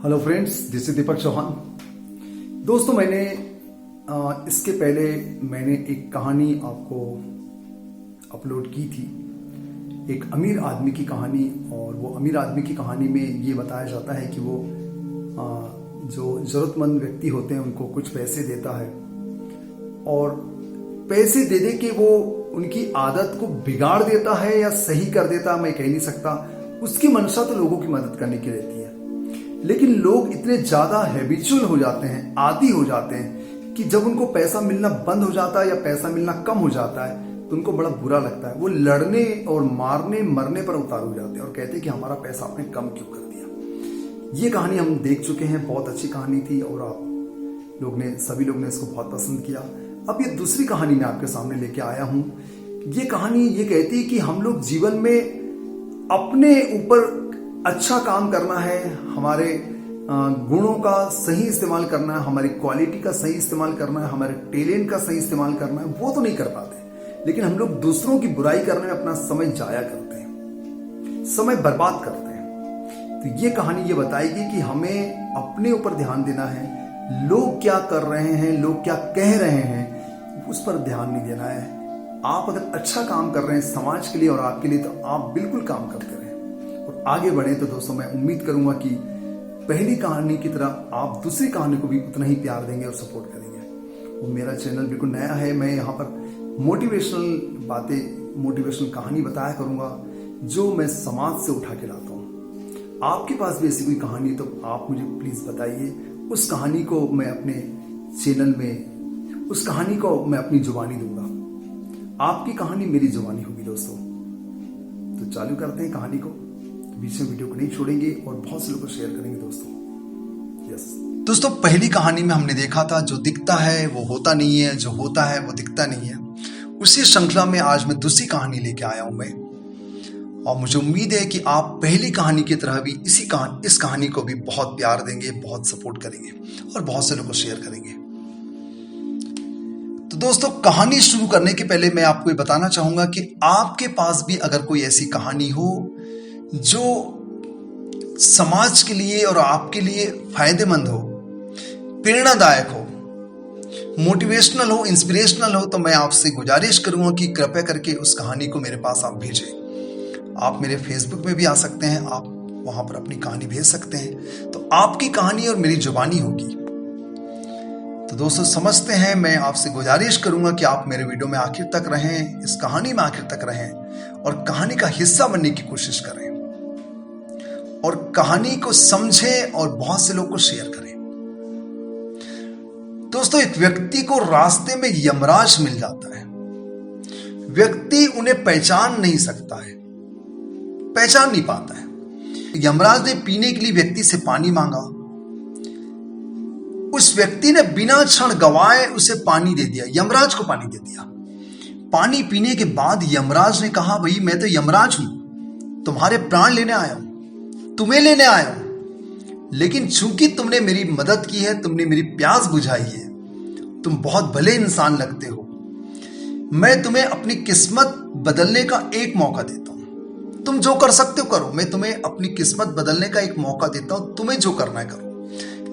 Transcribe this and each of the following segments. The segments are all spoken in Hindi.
हेलो फ्रेंड्स, दिस इज दीपक चौहान। दोस्तों, मैंने इसके पहले एक कहानी आपको अपलोड की थी, एक अमीर आदमी की कहानी। और वो अमीर आदमी की कहानी में ये बताया जाता है कि वो जो ज़रूरतमंद व्यक्ति होते हैं उनको कुछ पैसे देता है, और पैसे दे दे के वो उनकी आदत को बिगाड़ देता है या सही कर देता, मैं कह नहीं सकता। उसकी मंशा तो लोगों की मदद करने की रहती है, लेकिन लोग इतने ज्यादा हैबिचुअल हो जाते हैं, आदी हो जाते हैं कि जब उनको पैसा मिलना बंद हो जाता है या पैसा मिलना कम हो जाता है तो उनको बड़ा बुरा लगता है। वो लड़ने और मारने मरने पर उतार हो जाते हैं और कहते हैं कि हमारा पैसा आपने कम क्यों कर दिया। ये कहानी हम देख चुके हैं, बहुत अच्छी कहानी थी और सभी लोग ने इसको बहुत पसंद किया। अब ये दूसरी कहानी मैं आपके सामने लेके आया हूं। ये कहानी ये कहती है कि हम लोग जीवन में अपने ऊपर अच्छा काम करना है, हमारे गुणों का सही इस्तेमाल करना है, हमारी क्वालिटी का सही इस्तेमाल करना है, हमारे टैलेंट का सही इस्तेमाल करना है। वो तो नहीं कर पाते, लेकिन हम लोग दूसरों की बुराई करने में अपना समय जाया करते हैं, समय बर्बाद करते हैं। तो ये कहानी ये बताएगी कि हमें अपने ऊपर ध्यान देना है। लोग क्या कर रहे हैं, लोग क्या कह रहे हैं, उस पर ध्यान नहीं देना है। आप अगर अच्छा काम कर रहे हैं समाज के लिए और आपके लिए, तो आप बिल्कुल काम करते रहें और आगे बढ़े। तो दोस्तों, मैं उम्मीद करूंगा कि पहली कहानी की तरह आप दूसरी कहानी को भी उतना ही प्यार देंगे और सपोर्ट करेंगे। और मेरा चैनल बिल्कुल नया है, मैं यहाँ पर मोटिवेशनल बातें, मोटिवेशनल कहानी बताया करूंगा जो मैं समाज से उठा के लाता हूँ। आपके पास भी ऐसी कोई कहानी तो आप मुझे प्लीज बताइए। उस कहानी को मैं अपने चैनल में, उस कहानी को मैं अपनी जुबानी दूंगा। आपकी कहानी मेरी जुबानी होगी दोस्तों। तो चालू करते हैं कहानी को, बीच में वीडियो को नहीं छोड़ेंगे और बहुत से लोगों को शेयर करेंगे दोस्तों। यस दोस्तों, पहली कहानी में हमने देखा था जो दिखता है वो होता नहीं है, जो होता है वो दिखता नहीं है। उसी श्रृंखला में आज मैं दूसरी कहानी लेके आया हूं मैं, और मुझे उम्मीद है कि आप पहली कहानी की तरह भी इस कहानी को भी बहुत प्यार देंगे, बहुत सपोर्ट करेंगे और बहुत से लोगों को शेयर करेंगे। तो दोस्तों, कहानी शुरू करने के पहले मैं आपको ये बताना चाहूंगा कि आपके पास भी अगर कोई ऐसी कहानी हो जो समाज के लिए और आपके लिए फायदेमंद हो, प्रेरणादायक हो, मोटिवेशनल हो, इंस्पिरेशनल हो, तो मैं आपसे गुजारिश करूंगा कि कृपया करके उस कहानी को मेरे पास आप भेजें। आप मेरे फेसबुक में भी आ सकते हैं, आप वहां पर अपनी कहानी भेज सकते हैं। तो आपकी कहानी और मेरी जुबानी होगी। तो दोस्तों, समझते हैं, मैं आपसे गुजारिश करूंगा कि आप मेरे वीडियो में आखिर तक रहें, इस कहानी में आखिर तक रहें और कहानी का हिस्सा बनने की कोशिश करें और कहानी को समझें और बहुत से लोग को शेयर करें। दोस्तों, एक व्यक्ति को रास्ते में यमराज मिल जाता है। व्यक्ति उन्हें पहचान नहीं सकता है, पहचान नहीं पाता है। यमराज ने पीने के लिए व्यक्ति से पानी मांगा। उस व्यक्ति ने बिना क्षण गवाए उसे पानी दे दिया, यमराज को पानी दे दिया। पानी पीने के बाद यमराज ने कहा, भाई मैं तो यमराज हूं, तुम्हारे प्राण लेने आया हूं, तुम्हें लेने आया हूं, लेकिन चूंकि तुमने मेरी मदद की है, तुमने मेरी प्यास बुझाई है, तुम बहुत भले इंसान लगते हो, मैं तुम्हें अपनी किस्मत बदलने का एक मौका देता हूं। तुम जो कर सकते हो करो, मैं तुम्हें अपनी किस्मत बदलने का एक मौका देता हूं, तुम्हें जो करना है करो।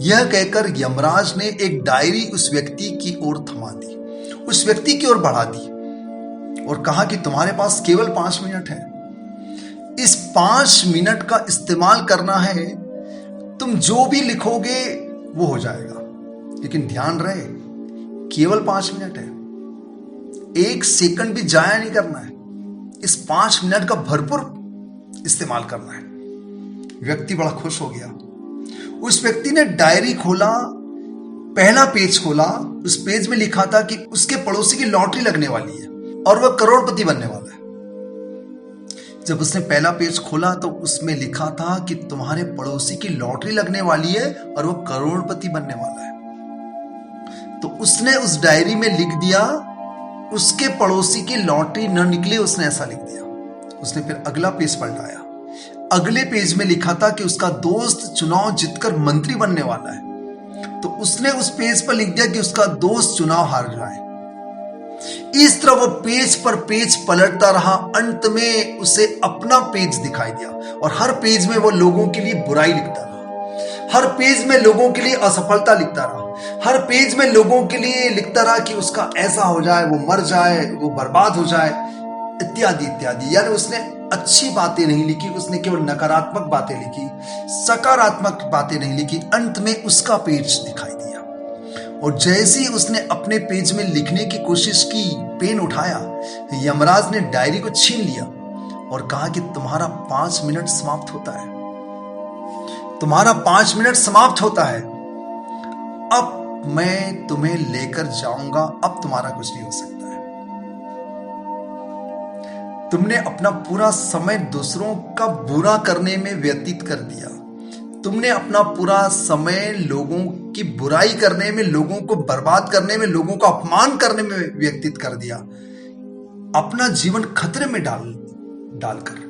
यह कहकर यमराज ने एक डायरी उस व्यक्ति की ओर थमा दी, उस व्यक्ति की ओर बढ़ा दी और कहा कि तुम्हारे पास केवल 5 मिनट है। इस 5 मिनट का इस्तेमाल करना है, तुम जो भी लिखोगे वो हो जाएगा, लेकिन ध्यान रहे केवल 5 मिनट है, 1 सेकंड भी जाया नहीं करना है। इस 5 मिनट का भरपूर इस्तेमाल करना है। व्यक्ति बड़ा खुश हो गया। उस व्यक्ति ने डायरी खोला, पहला पेज खोला। उस पेज में लिखा था कि उसके पड़ोसी की लॉटरी लगने वाली है और वह करोड़पति बनने वाला है। जब उसने पहला पेज खोला तो उसमें लिखा था कि तुम्हारे पड़ोसी की लॉटरी लगने वाली है और वो करोड़पति बनने वाला है। तो उसने उस डायरी में लिख दिया, उसके पड़ोसी की लॉटरी न निकले, उसने ऐसा लिख दिया। उसने फिर अगला पेज पलटाया। अगले पेज में लिखा था कि उसका दोस्त चुनाव जीतकर मंत्री बनने वाला है। तो उसने उस पेज पर लिख दिया कि उसका दोस्त चुनाव हार जाए। इस तरह वो पेज पर पेज पलटता रहा। अंत में उसे अपना पेज दिखाई दिया और हर पेज में वो लोगों के लिए बुराई लिखता रहा। हर पेज में लोगों के लिए असफलता लिखता रहा, हर पेज में लोगों के लिए लिखता रहा कि उसका ऐसा हो जाए, वो मर जाए, वो बर्बाद हो जाए, इत्यादि इत्यादि। यानी उसने अच्छी बातें नहीं लिखी, उसने केवल नकारात्मक बातें लिखी, सकारात्मक बातें नहीं लिखी। अंत में उसका पेज दिखाई दिया, और जैसे ही उसने अपने पेज में लिखने की कोशिश की, पेन उठाया, यमराज ने डायरी को छीन लिया और कहा कि तुम्हारा 5 मिनट समाप्त होता है, तुम्हारा 5 मिनट समाप्त होता है, अब मैं तुम्हें लेकर जाऊंगा, अब तुम्हारा कुछ नहीं हो सकता है। तुमने अपना पूरा समय दूसरों का बुरा करने में व्यतीत कर दिया, तुमने अपना पूरा समय लोगों की बुराई करने में, लोगों को बर्बाद करने में, लोगों का अपमान करने में व्यतीत कर दिया, अपना जीवन खतरे में डालकर।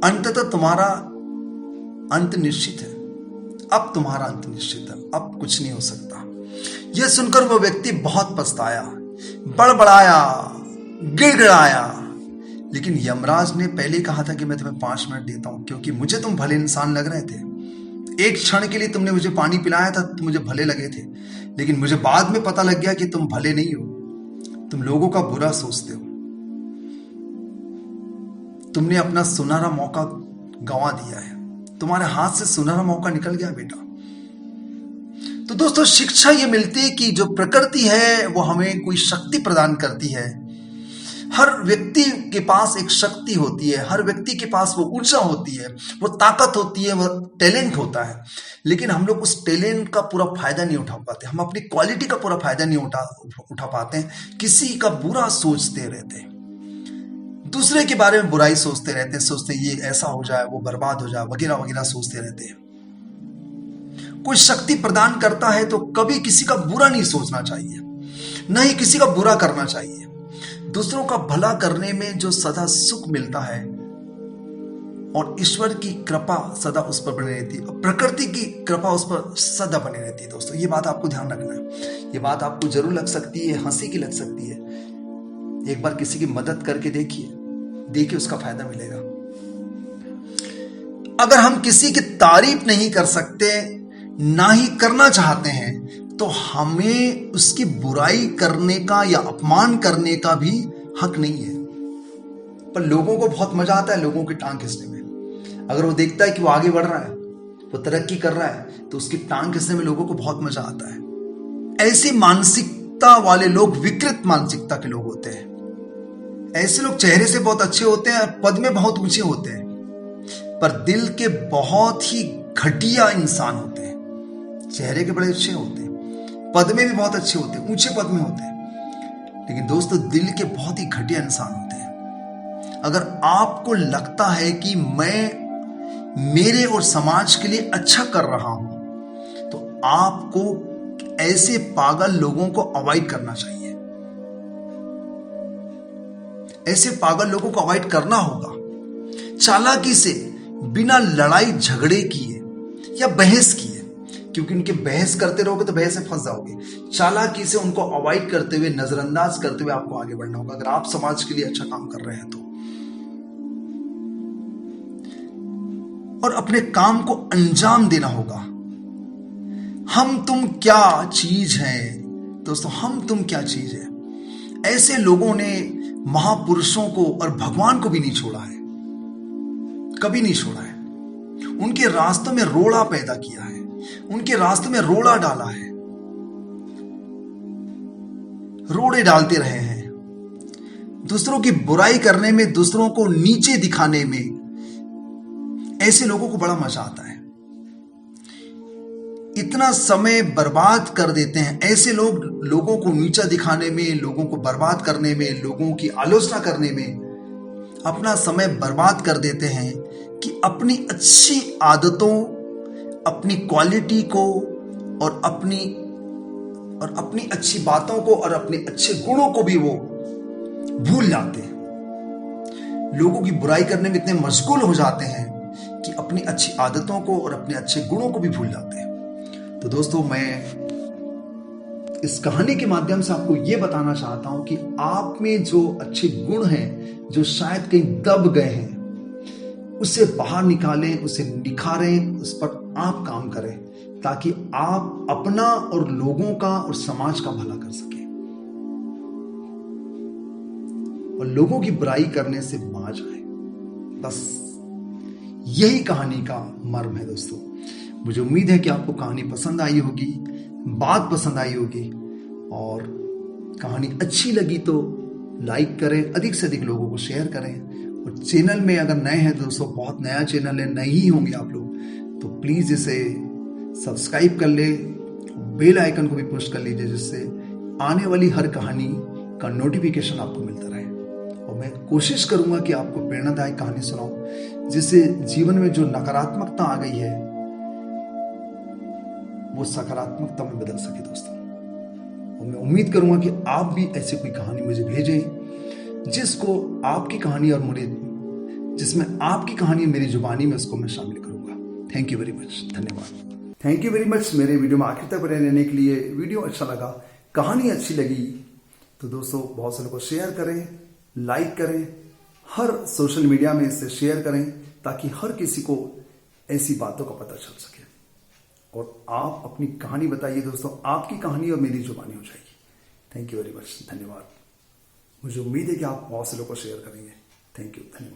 अंततः तुम्हारा अंत निश्चित है, अब तुम्हारा अंत निश्चित है, अब कुछ नहीं हो सकता। यह सुनकर वो व्यक्ति बहुत पछताया, बड़बड़ाया, गिड़गिड़ाया, लेकिन यमराज ने पहले कहा था कि मैं तुम्हें 5 मिनट देता हूं, क्योंकि मुझे तुम भले इंसान लग रहे थे। एक क्षण के लिए तुमने मुझे पानी पिलाया था, तुम मुझे भले लगे थे, लेकिन मुझे बाद में पता लग गया कि तुम भले नहीं हो, तुम लोगों का बुरा सोचते हो। तुमने अपना सुनहरा मौका गंवा दिया है, तुम्हारे हाथ से सुनहरा मौका निकल गया बेटा। तो दोस्तों, शिक्षा ये मिलती है कि जो प्रकृति है वो हमें कोई शक्ति प्रदान करती है। हर व्यक्ति के पास एक शक्ति होती है, हर व्यक्ति के पास वो ऊर्जा होती है, वो ताकत होती है, वो टैलेंट होता है, लेकिन हम लोग उस टैलेंट का पूरा फायदा नहीं उठा पाते, हम अपनी क्वालिटी का पूरा फायदा नहीं उठा पाते हैं। किसी का बुरा सोचते रहते हैं, दूसरे के बारे में बुराई सोचते रहते हैं, सोचते हैं ये ऐसा हो जाए, वो बर्बाद हो जाए, वगैरह वगैरह सोचते रहते हैं। कोई शक्ति प्रदान करता है तो कभी किसी का बुरा नहीं सोचना चाहिए, न ही किसी का बुरा करना चाहिए। दूसरों का भला करने में जो सदा सुख मिलता है और ईश्वर की कृपा सदा उस पर बनी रहती है, और प्रकृति की कृपा उस पर सदा बनी रहती है। दोस्तों, ये बात आपको ध्यान रखना है। ये बात आपको जरूर लग सकती है, हंसी की लग सकती है। एक बार किसी की मदद करके देखिए उसका फायदा मिलेगा। अगर हम किसी की तारीफ नहीं कर सकते, ना ही करना चाहते हैं, तो हमें उसकी बुराई करने का या अपमान करने का भी हक नहीं है। पर लोगों को बहुत मजा आता है लोगों की टांग खींचने में। अगर वो देखता है कि वो आगे बढ़ रहा है, वो तरक्की कर रहा है, तो उसकी टांग खींचने में लोगों को बहुत मजा आता है। ऐसी मानसिकता वाले लोग विकृत मानसिकता के लोग होते हैं। ऐसे लोग चेहरे से बहुत अच्छे होते हैं, पद में बहुत ऊंचे होते हैं, पर दिल के बहुत ही घटिया इंसान होते हैं। चेहरे के बड़े अच्छे होते हैं, पद में भी बहुत अच्छे होते हैं, ऊंचे पद में होते हैं, लेकिन दोस्तों दिल के बहुत ही घटिया इंसान होते हैं। अगर आपको लगता है कि मैं मेरे और समाज के लिए अच्छा कर रहा हूं, तो आपको ऐसे पागल लोगों को अवॉइड करना चाहिए। ऐसे पागल लोगों को अवॉइड करना होगा। चालाकी से, बिना लड़ाई झगड़े किए या बहस किए, क्योंकि उनके बहस करते रहोगे तो बहस में फंस जाओगे। चालाकी से उनको अवॉइड करते हुए, नजरअंदाज करते हुए आपको आगे बढ़ना होगा, अगर आप समाज के लिए अच्छा काम कर रहे हैं तो। और अपने काम को अंजाम देना होगा। हम तुम क्या चीज है दोस्तों, हम तुम क्या चीज है। ऐसे लोगों ने महापुरुषों को और भगवान को भी नहीं छोड़ा है, कभी नहीं छोड़ा है। उनके रास्तों में रोड़ा पैदा किया है, उनके रास्तों में रोड़ा डाला है, रोड़े डालते रहे हैं। दूसरों की बुराई करने में, दूसरों को नीचे दिखाने में ऐसे लोगों को बड़ा मजा आता है। इतना समय बर्बाद कर देते हैं ऐसे लोग, लोगों को नीचा दिखाने में, लोगों को बर्बाद करने में, लोगों की आलोचना करने में अपना समय बर्बाद कर देते हैं कि अपनी अच्छी आदतों, अपनी क्वालिटी को और अपनी अच्छी बातों को और अपने अच्छे गुणों को भी वो भूल जाते हैं। लोगों की बुराई करने में इतने मशगूल हो जाते हैं कि अपनी अच्छी आदतों को और अपने अच्छे गुणों को भी भूल जाते हैं। तो दोस्तों, मैं इस कहानी के माध्यम से आपको यह बताना चाहता हूं कि आप में जो अच्छे गुण हैं, जो शायद कहीं दब गए हैं, उसे बाहर निकालें, उसे निखारें, उस पर आप काम करें ताकि आप अपना और लोगों का और समाज का भला कर सकें और लोगों की बुराई करने से बाज आए। बस यही कहानी का मर्म है दोस्तों। मुझे उम्मीद है कि आपको कहानी पसंद आई होगी, बात पसंद आई होगी, और कहानी अच्छी लगी तो लाइक करें, अधिक से अधिक लोगों को शेयर करें। और चैनल में अगर नए हैं दोस्तों, बहुत नया चैनल है, नए ही होंगे आप लोग, तो प्लीज इसे सब्सक्राइब कर ले, बेल आइकन को भी पुश कर लीजिए, जिससे आने वाली हर कहानी का नोटिफिकेशन आपको मिलता रहे। और मैं कोशिश करूंगा कि आपको प्रेरणादायक कहानी सुनाऊं, जिससे जीवन में जो नकारात्मकता आ गई है वो सकारात्मकता में बदल सके दोस्तों। और मैं उम्मीद करूंगा कि आप भी ऐसी कोई कहानी मुझे भेजें जिसको आपकी कहानी और मुझे, जिसमें आपकी कहानी मेरी जुबानी में उसको मैं शामिल करूंगा। थैंक यू वेरी मच, धन्यवाद। थैंक यू वेरी मच मेरे वीडियो में आखिर तक बने रहने के लिए। वीडियो अच्छा लगा, कहानी अच्छी लगी तो दोस्तों बहुत से लोगों को शेयर करें, लाइक करें, हर सोशल मीडिया में इसे शेयर करें ताकि हर किसी को ऐसी बातों का पता चल सके। और आप अपनी कहानी बताइए दोस्तों, आपकी कहानी और मेरी जुबानी हो जाएगी। थैंक यू वेरी मच, धन्यवाद। मुझे उम्मीद है कि आप बहुत से लोगों को शेयर करेंगे। थैंक यू, धन्यवाद।